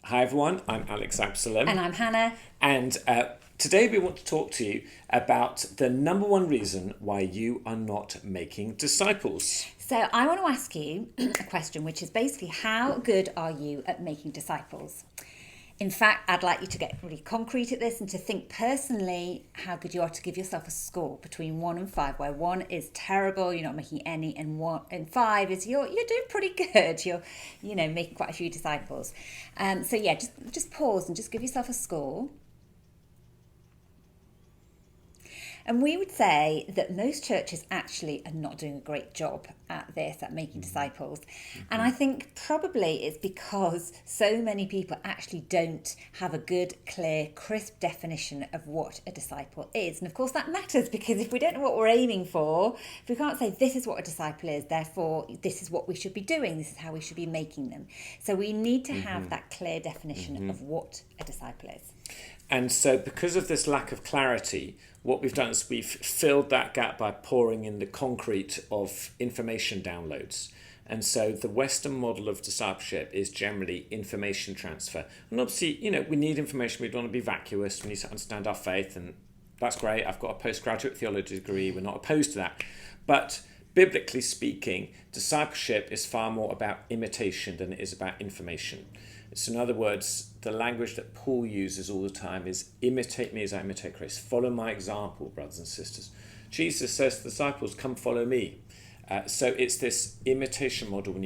Hi everyone, I'm Alex Absalom. And I'm Hannah. And today we want to talk to you about the number one reason why you are not making disciples. So I want to ask you a question, which is basically, how good are you at making disciples? In fact, I'd like you to get really concrete at this and to think personally how good you are, to give yourself a score between 1 and 5, where 1 is terrible, you're not making any, and 5 is you're doing pretty good. You're making quite a few disciples. Just pause and just give yourself a score. And we would say that most churches actually are not doing a great job at this, at making disciples. And I think probably it's because so many people actually don't have a good, clear, crisp definition of what a disciple is. And of course that matters, because if we don't know what we're aiming for, if we can't say this is what a disciple is, therefore this is what we should be doing, this is how we should be making them. So we need to have that clear definition of what a disciple is. And so because of this lack of clarity, what we've done is we've filled that gap by pouring in the concrete of information downloads. And so the Western model of discipleship is generally information transfer. And obviously, we need information. We don't want to be vacuous. We need to understand our faith. And that's great. I've got a postgraduate theology degree. We're not opposed to that. But biblically speaking, discipleship is far more about imitation than it is about information. So in other words, the language that Paul uses all the time is imitate me as I imitate Christ. Follow my example, brothers and sisters. Jesus says to the disciples, come follow me. So it's this imitation model we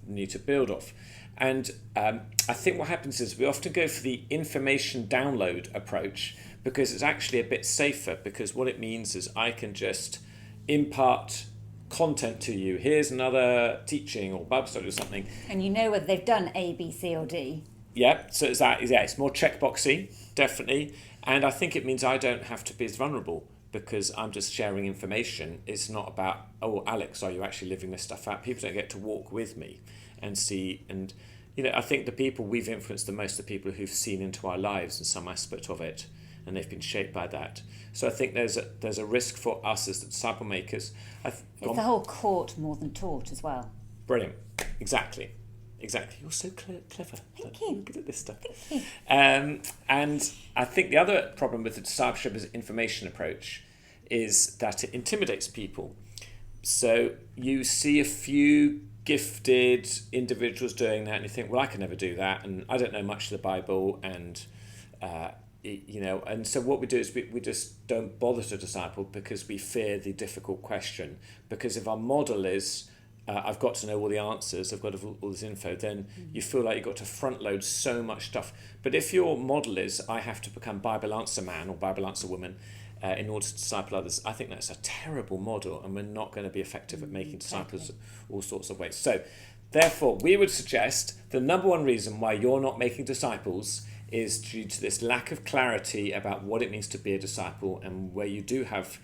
need to build off. And I think what happens is we often go for the information download approach because it's actually a bit safer, because what it means is I can just impart content to you. Here's another teaching or Bible study or something. And you know whether they've done A, B, C or D. Yeah, so it's more checkboxy, definitely. And I think it means I don't have to be as vulnerable because I'm just sharing information. It's not about, oh, Alex, are you actually living this stuff out? People don't get to walk with me and see. And, I think the people we've influenced the most are people who've seen into our lives in some aspect of it, and they've been shaped by that. So I think there's a risk for us as the disciple makers. It's the whole caught more than taught as well. Brilliant. Exactly. You're so clever. Thank you. Good at this stuff. Thank you. And I think the other problem with the discipleship as information approach is that it intimidates people. So you see a few gifted individuals doing that and you think, well, I can never do that, and I don't know much of the Bible, and and so what we do is we just don't bother to disciple because we fear the difficult question. Because if our model is I've got to know all the answers, I've got all this info, then you feel like you've got to front load so much stuff. But if your model is I have to become Bible answer man or Bible answer woman in order to disciple others, I think that's a terrible model, and we're not going to be effective at making disciples all sorts of ways. So therefore we would suggest the number one reason why you're not making disciples is due to this lack of clarity about what it means to be a disciple, and where you do have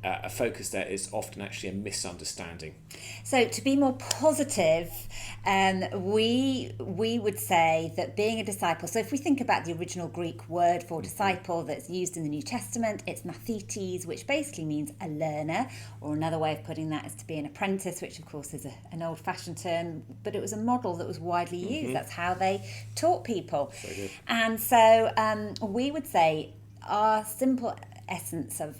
a focus there is often actually a misunderstanding. So to be more positive, we would say that being a disciple, so if we think about the original Greek word for disciple that's used in the New Testament, it's mathetes, which basically means a learner, or another way of putting that is to be an apprentice, which of course is an old-fashioned term, but it was a model that was widely used. That's how they taught people. And so we would say our simple essence of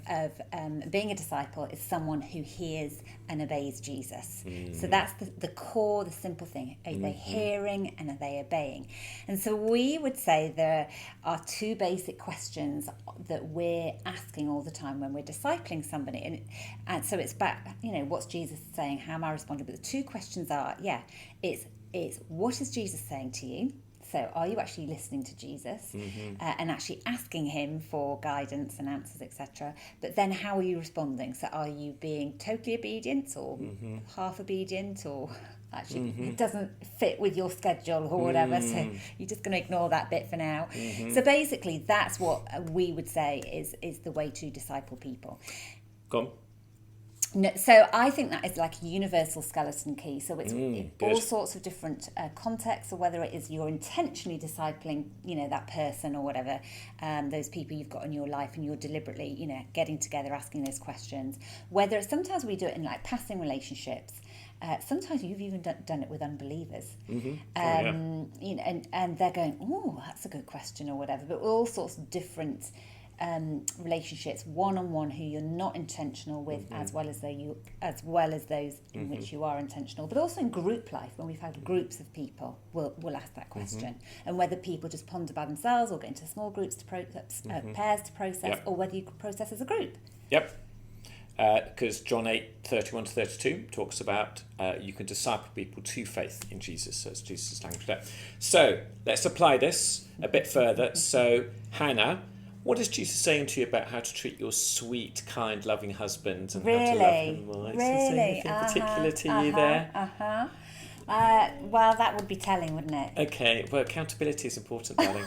being a disciple is someone who hears and obeys Jesus. So that's the core, the simple thing. Are they hearing and are they obeying? And so we would say there are two basic questions that we're asking all the time when we're discipling somebody. And so it's back, what's Jesus saying? How am I responding? But the two questions are, it's what is Jesus saying to you? So are you actually listening to Jesus and actually asking him for guidance and answers, etc.? But then how are you responding? So are you being totally obedient or half obedient, or actually it doesn't fit with your schedule or whatever, so you're just going to ignore that bit for now? So basically that's what we would say is the way to disciple people. Go on. No, so I think that is like a universal skeleton key. So it's all sorts of different contexts, or whether it is you're intentionally discipling, that person or whatever, those people you've got in your life, and you're deliberately, getting together, asking those questions. Whether sometimes we do it in like passing relationships, Sometimes you've even done it with unbelievers. Yeah. You know, and they're going, oh, that's a good question or whatever. But all sorts of different relationships, one-on-one, who you're not intentional with, as well as those in which you are intentional, but also in group life, when we've had groups of people, we'll ask that question, and whether people just ponder by themselves or get into small groups to pairs to process, or whether you process as a group. Yep. Because John 8:31-32 talks about you can disciple people to faith in Jesus. So it's Jesus' language there. So let's apply this a bit further. So Hannah, what is Jesus saying to you about how to treat your sweet, kind, loving husband and how to love him more? Is he saying anything particular to you there? Well, that would be telling, wouldn't it? Okay, well, accountability is important, darling.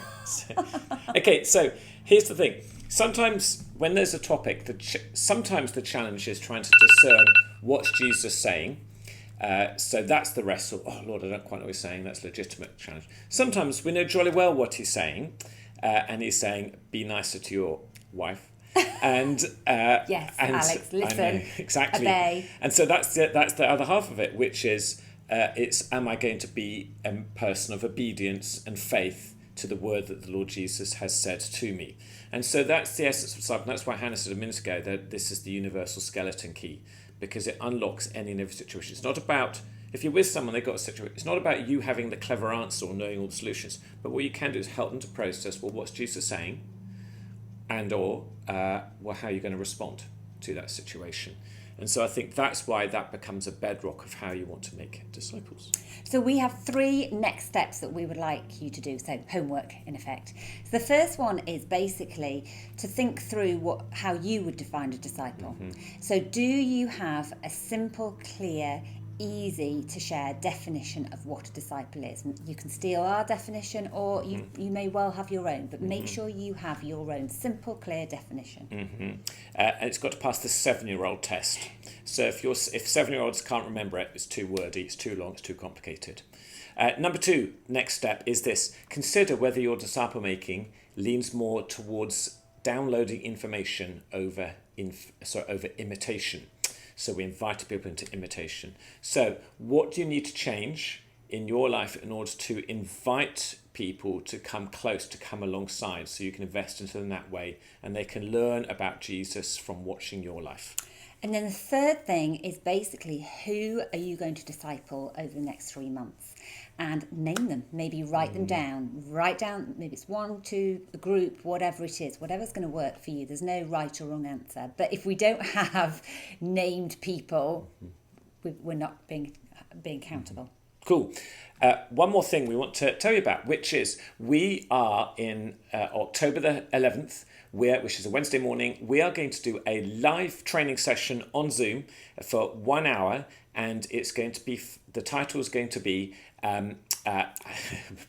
So here's the thing. Sometimes when there's a topic, sometimes the challenge is trying to discern what's Jesus saying. So that's the wrestle. Oh, Lord, I don't quite know what he's saying. That's a legitimate challenge. Sometimes we know jolly well what he's saying. And he's saying, be nicer to your wife. And yes, and Alex, listen. I know, exactly. Obey. And so that's the other half of it, which is am I going to be a person of obedience and faith to the word that the Lord Jesus has said to me? And so that's the essence of discipleship. That's why Hannah said a minute ago that this is the universal skeleton key, because it unlocks any and every situation. It's not about, if you're with someone, they've got a situation, it's not about you having the clever answer or knowing all the solutions, but what you can do is help them to process, well, what's Jesus saying? And or, well, how are you going to respond to that situation? And so I think that's why that becomes a bedrock of how you want to make disciples. So we have 3 next steps that we would like you to do, so homework in effect. So the first one is basically to think through how you would define a disciple. So do you have a simple, clear, easy to share definition of what a disciple is? You can steal our definition, or you may well have your own, but make sure you have your own simple, clear definition. And it's got to pass the 7-year-old test. So if 7-year-olds can't remember it, it's too wordy, it's too long, it's too complicated. Number 2, next step is this: consider whether your disciple making leans more towards downloading information over imitation. So we invite people into imitation. So what do you need to change in your life in order to invite people to come close, to come alongside, so you can invest into them that way and they can learn about Jesus from watching your life? And then the third thing is basically, who are you going to disciple over the next 3 months? And name them, maybe write them down. Write down, maybe it's 1, 2, a group, whatever it is, whatever's going to work for you. There's no right or wrong answer. But if we don't have named people, we're not being accountable. Cool. One more thing we want to tell you about, which is we are in October the 11th, which is a Wednesday morning. We are going to do a live training session on Zoom for 1 hour, and it's going to be, the title is going to be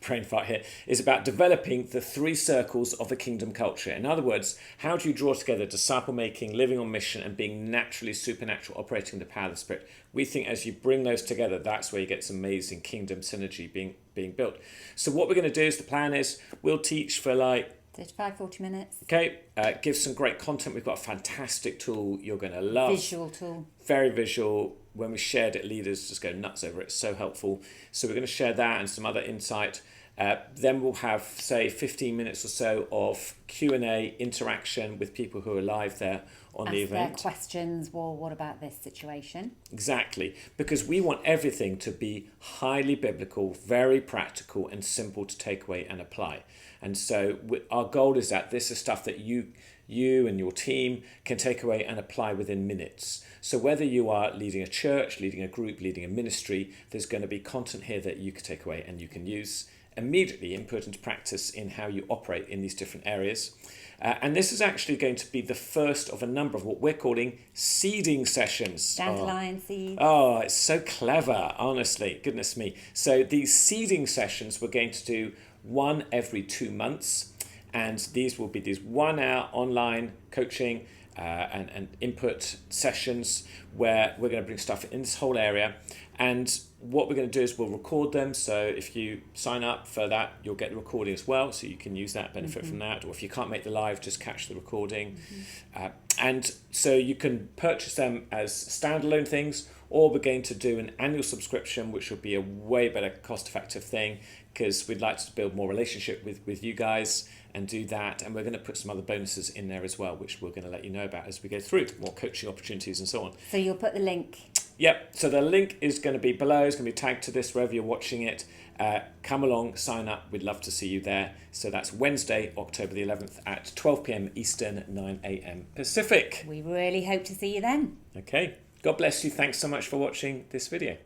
brain fart here, is about developing the 3 circles of a kingdom culture. In other words, how do you draw together disciple making, living on mission, and being naturally supernatural, operating the power of the Spirit? We think as you bring those together, that's where you get some amazing kingdom synergy being built. So what we're going to do is, the plan is, we'll teach for 35-40 minutes. Okay, give some great content. We've got a fantastic tool you're going to love. Visual tool. Very visual. When we shared it, leaders just go nuts over it. It's so helpful. So we're going to share that and some other insight. Then we'll have, say, 15 minutes or so of Q&A interaction with people who are live there on the event. Ask their questions. Well, what about this situation? Exactly. Because we want everything to be highly biblical, very practical, and simple to take away and apply. And so our goal is that this is stuff that you and your team can take away and apply within minutes. So whether you are leading a church, leading a group, leading a ministry, there's going to be content here that you can take away and you can use immediately and put into practice in how you operate in these different areas. And this is actually going to be the first of a number of what we're calling seeding sessions. Dandelion seeds. Oh, it's so clever, honestly, goodness me. So these seeding sessions, we're going to do 1 every 2 months. And these will be these 1 hour online coaching and input sessions where we're going to bring stuff in this whole area. And what we're going to do is we'll record them. So if you sign up for that, you'll get the recording as well. So you can use that, benefit from that. Or if you can't make the live, just catch the recording. And so you can purchase them as standalone things, or we're going to do an annual subscription, which will be a way better cost-effective thing, because we'd like to build more relationship with you guys and do that. And we're going to put some other bonuses in there as well, which we're going to let you know about as we go through, more coaching opportunities and so on. So you'll put the link. Yep, so the link is going to be below. It's going to be tagged to this wherever you're watching it. Come along, sign up. We'd love to see you there. So that's Wednesday, October the 11th at 12 p.m. Eastern, 9 a.m. Pacific. We really hope to see you then. Okay, God bless you. Thanks so much for watching this video.